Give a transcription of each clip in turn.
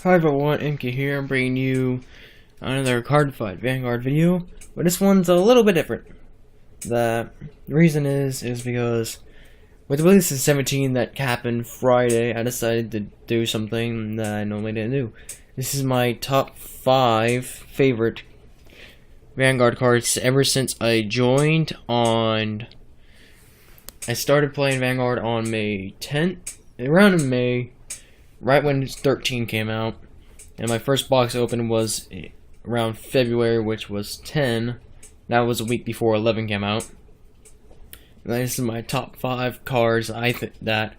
Hi everyone, MK here. I'm bringing you another card fight Vanguard video, but this one's a little bit different. The reason is because with the release of 17 that happened Friday, I decided to do something that I normally didn't do. This is my top 5 favorite Vanguard cards ever since I joined on... I started playing Vanguard on May 10th, around in May, right when 13 came out, and my first box open was around February, which was 10. That was a week before 11 came out. And this is my top 5 cards. I think that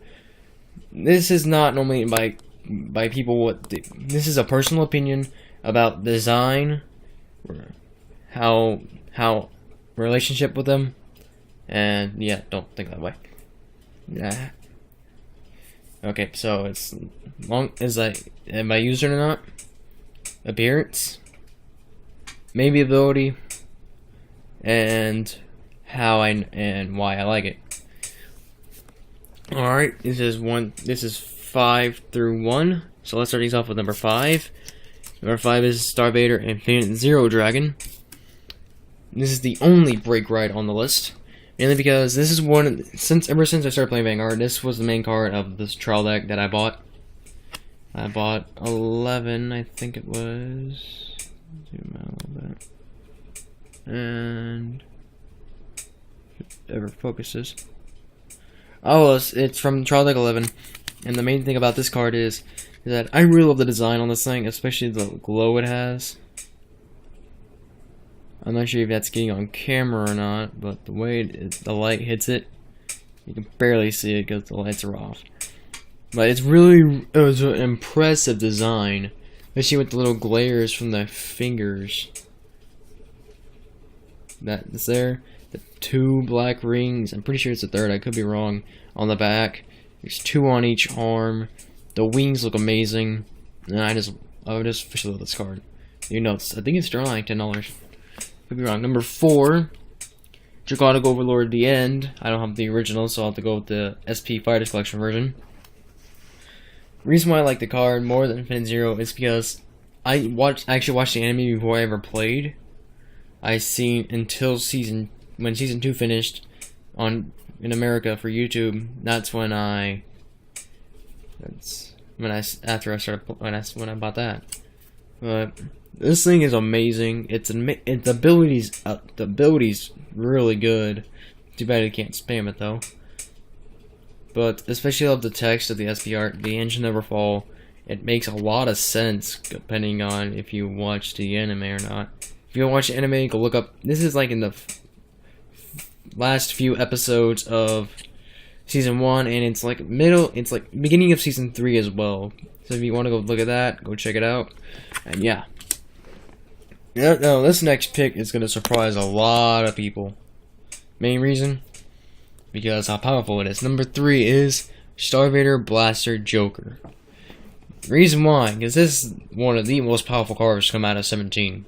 this is not normally by people. This is a personal opinion about design, how relationship with them, and yeah, don't think that way. Yeah. Okay, so it's long as am I using it or not? Appearance, maybe ability, and how and why I like it. All right, this is 5 through 1. So let's start these off with number 5. Number 5 is Star Vader Infinite Zero Dragon. This is the only break ride on the list. Mainly because this is ever since I started playing Vanguard, this was the main card of this trial deck that I bought. I bought 11, I think it was. Zoom out a little bit. And if it ever focuses. Oh, it's from trial deck 11. And the main thing about this card is that I really love the design on this thing, especially the glow it has. I'm not sure if that's getting on camera or not, but the way the light hits it, you can barely see it because the lights are off. But it was an impressive design, especially with the little glares from the fingers. That's there. The 2 black rings. I'm pretty sure it's the 3rd. I could be wrong. On the back, there's 2 on each arm. The wings look amazing, and I would just officially love this card. You know, I think it's around like $10. Could be wrong. Number 4, Draconic Overlord The End. I don't have the original, so I'll have to go with the SP Fighters Collection version. The reason why I like the card more than Infinite Zero is because I actually watched the anime before I ever played. I seen until when season 2 finished in America for YouTube. That's when I bought that. But this thing is amazing. The ability's really good. Too bad you can't spam it though. But especially love the text of the SP art. The engine never fall. It makes a lot of sense depending on if you watch the anime or not. If you don't watch the anime, go look up. This is like in the last few episodes of season 1, and it's like beginning of season 3 as well. So if you want to go look at that, go check it out. And yeah. No, this next pick is going to surprise a lot of people. Main reason? Because how powerful it is. Number 3 is Star Vader Blaster Joker. Reason why? Because this is one of the most powerful cards to come out of 17.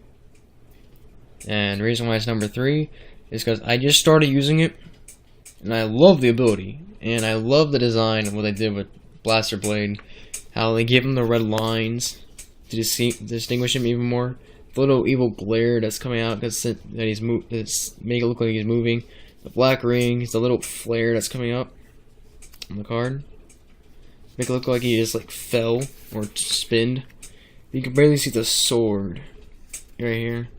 And the reason why it's number 3 is because I just started using it, and I love the ability, and I love the design of what they did with Blaster Blade. How they give him the red lines to distinguish him even more. The little evil glare that's coming out because it's make it look like he's moving. The black rings, the little flare that's coming up on the card, make it look like he just like fell or spinned. You can barely see the sword right here.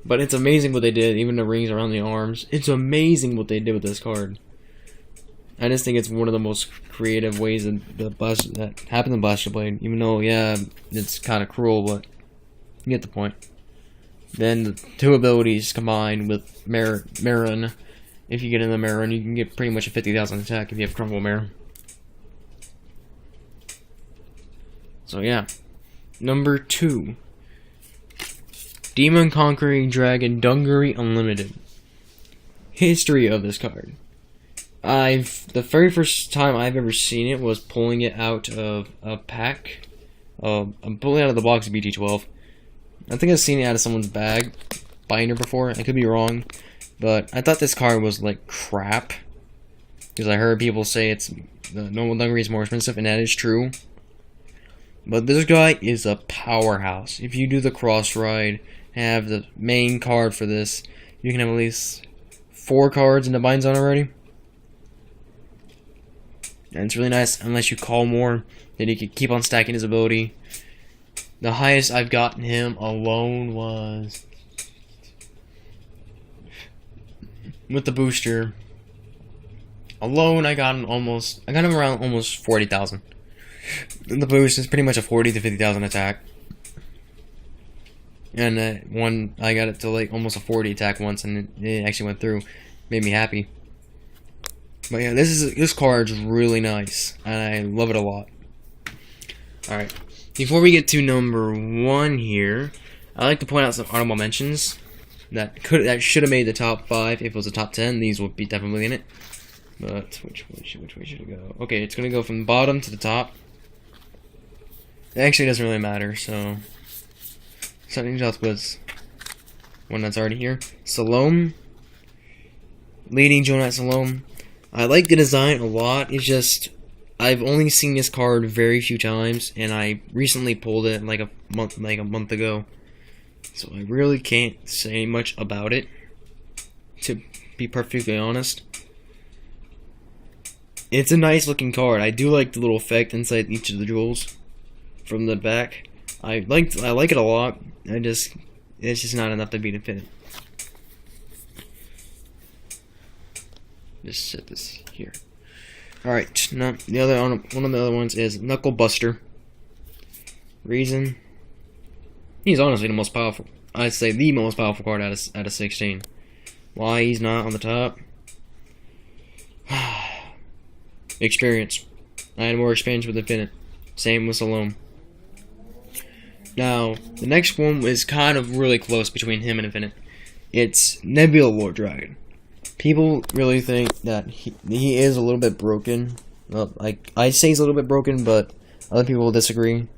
But it's amazing what they did, even the rings around the arms. It's amazing what they did with this card. I just think it's one of the most creative ways that happened in Blaster Blade. Even though, yeah, it's kind of cruel, but you get the point. Then the 2 abilities combined with Marin. If you get in the Marin, you can get pretty much a 50,000 attack if you have Crumble Marin. So yeah. Number 2. Demon Conquering Dragon Dungaree Unlimited. History of this card. The very first time I've ever seen it was pulling it out of a pack. I'm pulling it out of the box of BT12. I think I've seen it out of someone's binder before. I could be wrong, but I thought this card was like crap because I heard people say the normal dungaree is more expensive, and that is true. But this guy is a powerhouse. If you do the cross ride, have the main card for this, you can have at least 4 cards in the bind zone already. And it's really nice, unless you call more, then you can keep on stacking his ability. The highest I've gotten him alone was with the booster. Alone I got him around almost 40,000. The boost is pretty much a 40 to 50,000 attack. And I got it to like almost a 40 attack once, and it actually went through. Made me happy. But yeah, this card's really nice, and I love it a lot. Alright, before we get to number 1 here, I'd like to point out some honorable mentions that should have made the top 5. If it was a top 10, these would be definitely in it. But which way should it go? Okay, it's gonna go from the bottom to the top. It actually doesn't really matter, so something else was one that's already here. Salome, leading Jonat Salome. I like the design a lot. It's just I've only seen this card very few times, and I recently pulled it like a month ago. So I really can't say much about it, to be perfectly honest. It's a nice looking card. I do like the little effect inside each of the jewels from the back. I like it a lot. It's just not enough to beat Infinite. Just set this here. Alright, now one of the other ones is Knuckle Buster. Reason, he's honestly the most powerful. I'd say the most powerful card out of 16. Why he's not on the top? Experience. I had more experience with Infinite. Same with Salome. Now, the next one is kind of really close between him and Infinite. It's Nebula Lord Dragon. People really think that he is a little bit broken. Well, like, I'd say he's a little bit broken, but other people will disagree.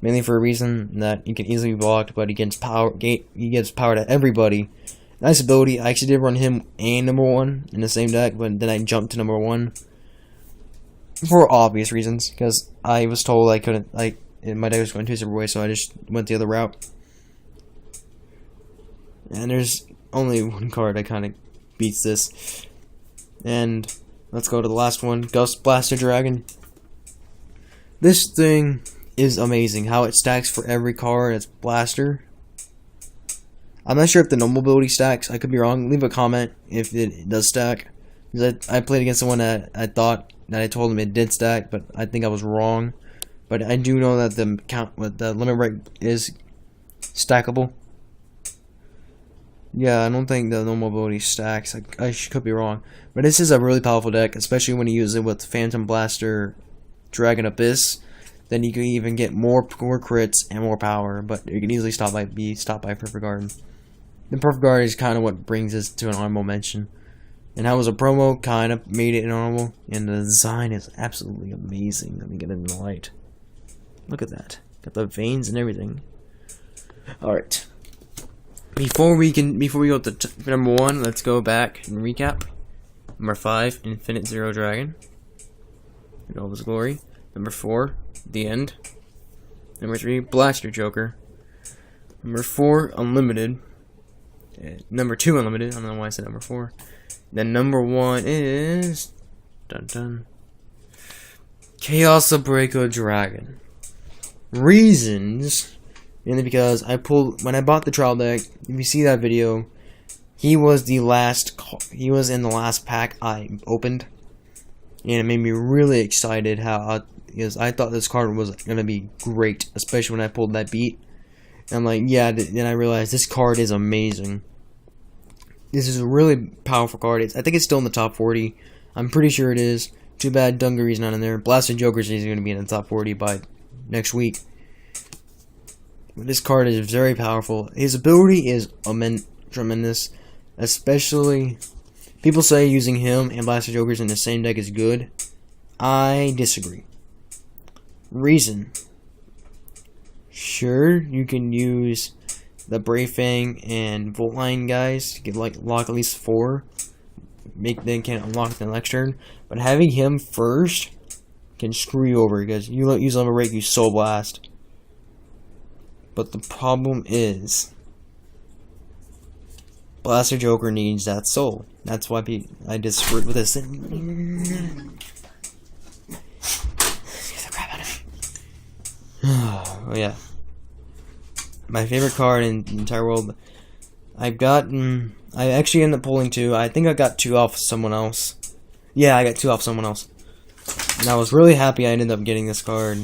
Mainly for a reason that he can easily be blocked, but he gives power to everybody. Nice ability. I actually did run him and number 1 in the same deck, but then I jumped to number 1 for obvious reasons, because I was told I couldn't, like, my deck was going 2 separate ways, so I just went the other route. And there's only one card that kind of beats this. And let's go to the last one, Gust Blaster Dragon. This thing is amazing, how it stacks for every card. It's Blaster. I'm not sure if the normal ability stacks. I could be wrong. Leave a comment if it does stack. Because I played against someone that I told him it did stack, but I think I was wrong. But I do know that the limit break is stackable. Yeah, I don't think the normal ability stacks. I could be wrong. But this is a really powerful deck, especially when you use it with Phantom Blaster, Dragon Abyss. Then you can even get more crits and more power, but you can easily be stopped by Perfect Guard. The Perfect Guard is kind of what brings us to an honorable mention. And how was a promo, kind of made it honorable. And the design is absolutely amazing. Let me get it in the light. Look at that. Got the veins and everything. Alright. Before we go to number 1, let's go back and recap. Number 5, Infinite Zero Dragon. In all his glory. Number 4, The End. Number 3, Blaster Joker. Number 4, Unlimited. Number 2, Unlimited. I don't know why I said number 4. Then number 1 is Chaos Breaker Dragon. Reasons, mainly because when I bought the trial deck. If you see that video, he was in the last pack I opened, and it made me really excited because I thought this card was gonna be great, especially when I pulled that beat. And I'm like, yeah. Then I realized this card is amazing. This is a really powerful card. I think it's still in the top 40. I'm pretty sure it is. Too bad Dungaree's not in there. Blaster Joker's is going to be in the top 40 by next week. This card is very powerful. His ability is tremendous. Especially, people say using him and Blaster Jokers in the same deck is good. I disagree. Reason. Sure, you can use the Brave Fang and Volt Line guys to get lock at least 4. Then can unlock the next turn. But having him first can screw you over because you use Limit Break, you Soul Blast. But the problem is, Blaster Joker needs that soul. That's why I just screwed with this. Get the crap out of me. Oh yeah. My favorite card in the entire world. I actually ended up pulling 2. I think I got 2 off someone else. Yeah, I got 2 off someone else. And I was really happy I ended up getting this card.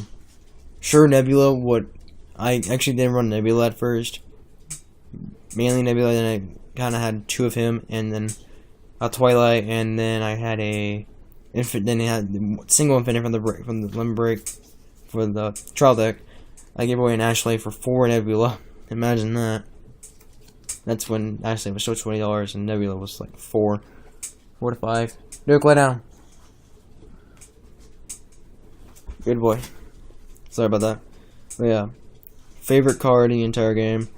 Sure, Nebula I actually didn't run Nebula at first. Mainly Nebula, then I kind of had 2 of him, and then a Twilight, and then I had then I had single Infinite from the limit break for the trial deck. I gave away an Ashley for 4 Nebula. Imagine that. That's when Ashley was still $20 and Nebula was like 4 to 5. Duke, lay down. Good boy. Sorry about that. But yeah, favorite card in the entire game.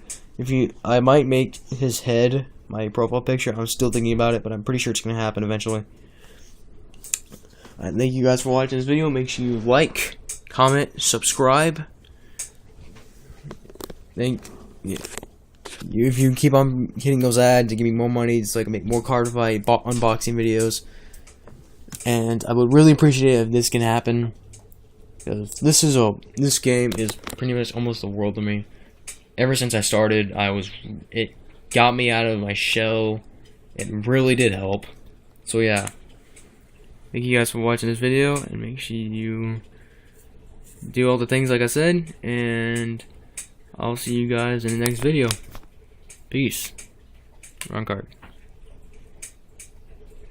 I might make his head my profile picture. I'm still thinking about it, but I'm pretty sure it's gonna happen eventually. Thank you guys for watching this video. Make sure you like, comment, subscribe. If you keep on hitting those ads and give me more money so I can make more card fight unboxing videos. And I would really appreciate it if this can happen, because this game is pretty much almost the world to me. Ever since I started, it got me out of my shell. It really did help. So yeah, thank you guys for watching this video, and make sure you do all the things like I said, and I'll see you guys in the next video. Peace. Wrong card.